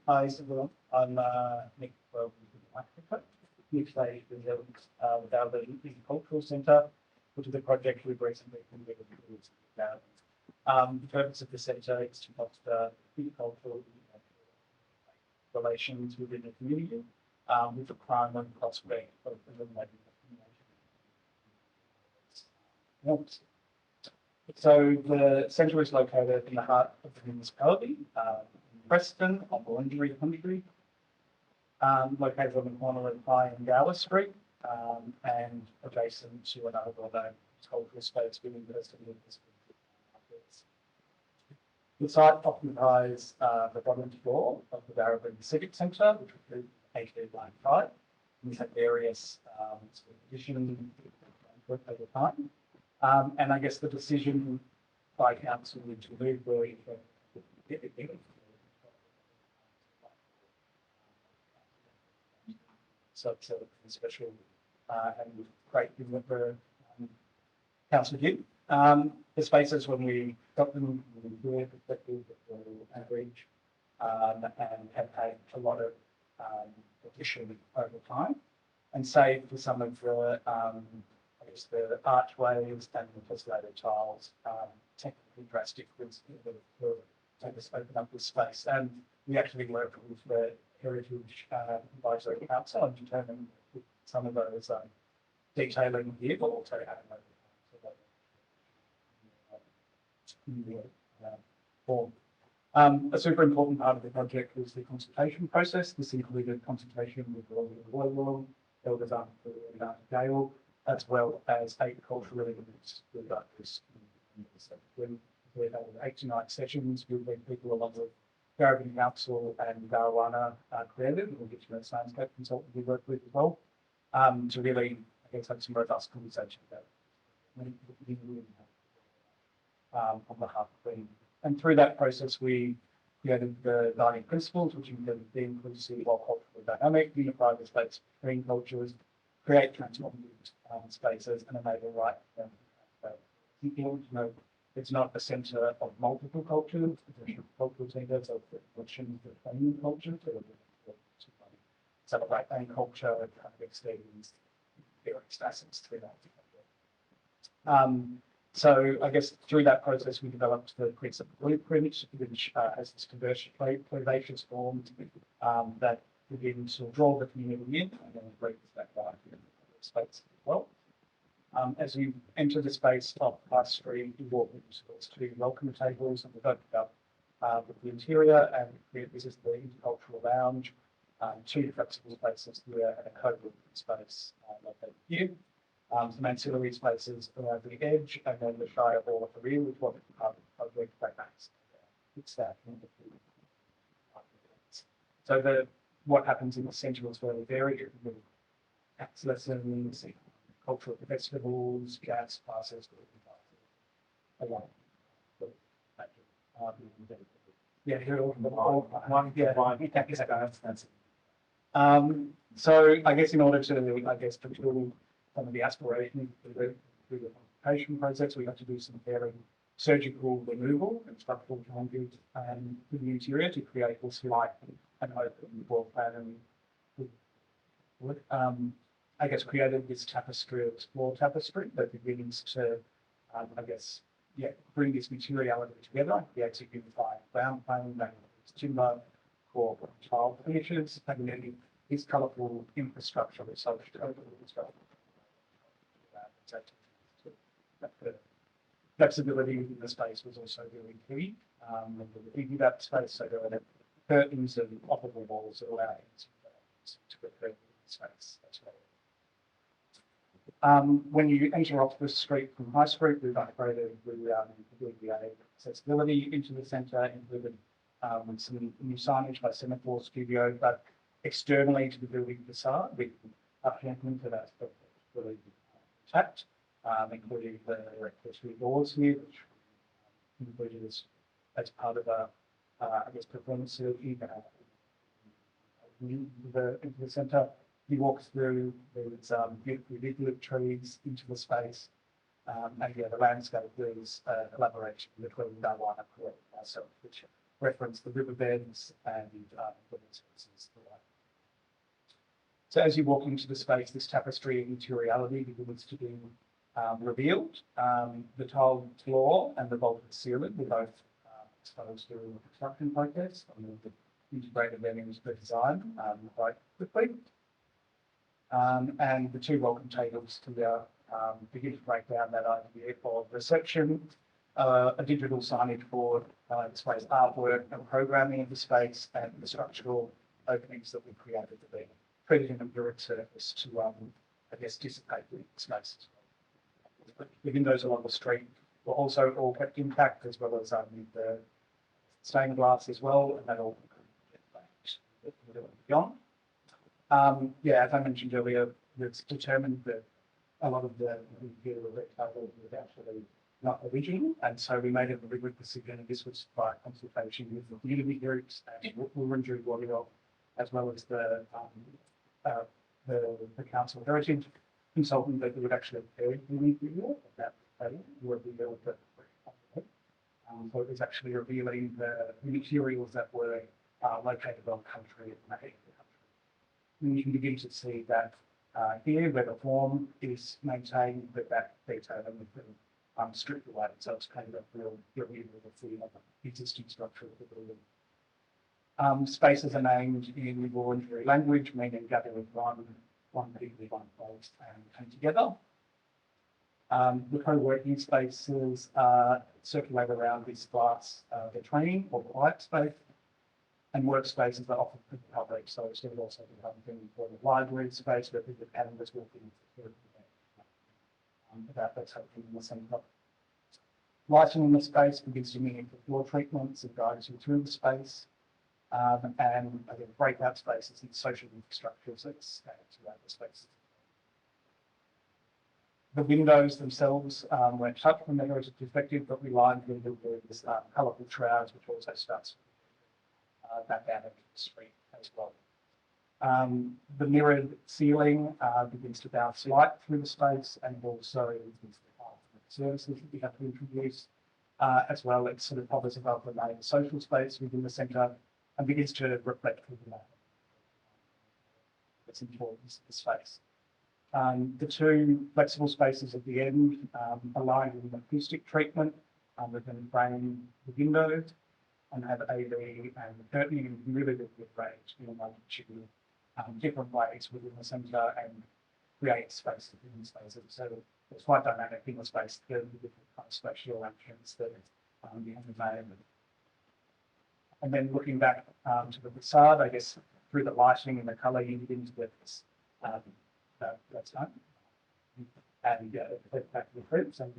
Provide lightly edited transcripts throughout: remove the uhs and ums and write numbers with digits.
Hi, everyone. I'm Nick from Africa. Here today is the Darebin Intercultural Centre, which is a project we've recently completed. The purpose of the centre is to foster intercultural relations within the community with the primary prospect of eliminating discrimination. So the centre is located in the heart of the municipality, in Preston, on Wurundjeri country, located on the corner of High and Gower Street, and adjacent to another well-known cultural space within the rest of the markets. The site occupies the bottom floor of the Darebin Civic Centre, which was built in 1895. We had various additions over time. And I guess the decision by council to move really so special and great thing that the council did. The spaces when we got them, we were perspective that were average and have had a lot of addition over time, and save for some of the the archways and the tesselated tiles, technically drastic was to open up this space. And we actually worked with the Heritage Advisory Council and determined some of those detailing here, but also having form. A super important part of the project was the consultation process. This included consultation with the Royal World, elders after the Gale, as well as 8 cultural elements with others. We had 8 to 9 sessions with people along with Darebin Council and Darewana created, and Indigenous landscape consultant we work with as well, to really, I guess, have some robust conversation about it on behalf of them. And through that process, we created the guiding principles, which include the inclusive while cultural dynamic, unify the space between cultures, create transformative spaces, and enable right. It's not a centre of multiple cultures, it's a cultural centre, so reflections between cultures, to celebrate and culture kind of extends various facets through that. So I guess through that process, we developed the principal blueprint, which has this curvaceous form that begins to draw the community in and then break that back in the space as well. As you enter the space of High Street, you walk into 2 welcome tables, and we've opened up with the interior, and this is the intercultural lounge, 2 flexible spaces here, and a co-working space located here. Some ancillary spaces around the edge, and then the Shire Hall at the rear, which was part of the project. It's that. So what happens in the centre is very varied. Acts lessons, cultural festivals, jazz classes, a lot. So I guess in order to fulfill some of the aspirations through the consultation process, we have to do some fairly surgical removal and structural changes in the interior to create this light and open floor plan. And I guess created this tapestry, floor tapestry that begins to, bring this materiality together, create a unified ground plane, that is timber, core tile finishes, and then this colourful infrastructure, this social infrastructure. The flexibility in the space was also really key. We that space, so there were curtains and operable walls that allow to create the space. That's right. When you enter off the street from High Street, we've upgraded the accessibility into the centre, included some new signage by Semaphore Studio, but externally to the building facade, with uphandling to that really attached. Including the electricity doors here, which included as part of a, performance facility into the centre. He walks through, there's beautifully lit trees into the space, and the landscape is collaboration between Darewana and ourselves, which reference the riverbeds and the water sources. So as you walk into the space, this tapestry of materiality begins to be revealed. The tiled floor and the vaulted ceiling were both exposed during the construction process, and we've integrated them into the design quite quickly. And the two welcome tables to begin to break down that idea of reception, a digital signage board displays artwork and programming of the space, and the structural openings that we created to be treated in a mirrored surface to, I guess, dissipate the space. The windows along the street were also all kept intact, as well as the stained glass as well, and that all beyond. Yeah, as I mentioned earlier, it's determined that a lot of the interior rectangle was actually not original, and so we made a deliberate decision, and this was by consultation with the community groups and Wurundjeri Warrior, as well as the council heritage consultant that would actually carry the interior of that would be able to. So it was actually revealing the materials that were located on country and and you can begin to see that here where the form is maintained, but that detail has been stripped away. So it's kind of a real review of the existing structure of the building. Spaces are named in Wurundjeri language, meaning gather with one people, one place, and come together. The co-working spaces circulate around this glass vitrine or quiet space, and workspaces are often for the public. So it's also becoming for the library space where people can just walk in that's happening in the centre. Lighting in the space begins to mimic the floor treatments and guides you through the space. And again, breakout spaces and social infrastructures that throughout the spaces. The windows themselves weren't touched from the heritage perspective, but we lined them with these colourful shrouds, which also starts back out into the street as well. The mirrored ceiling begins to bounce light through the space, and also the services that we have to introduce. As well, it sort of hovers above the main social space within the centre and begins to reflect the its importance of the space. The two flexible spaces at the end align with an acoustic treatment that can frame the windows and have AV and curtaining in really good range in a multitude of different ways within the centre and create space within spaces. So it's quite dynamic in the space, the different kind of spatial arrangements that we have made. And then looking back to the facade, I guess through the lighting and the colour, you begin to get this that's done. And back to the group. So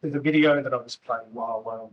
there's a video that I was playing while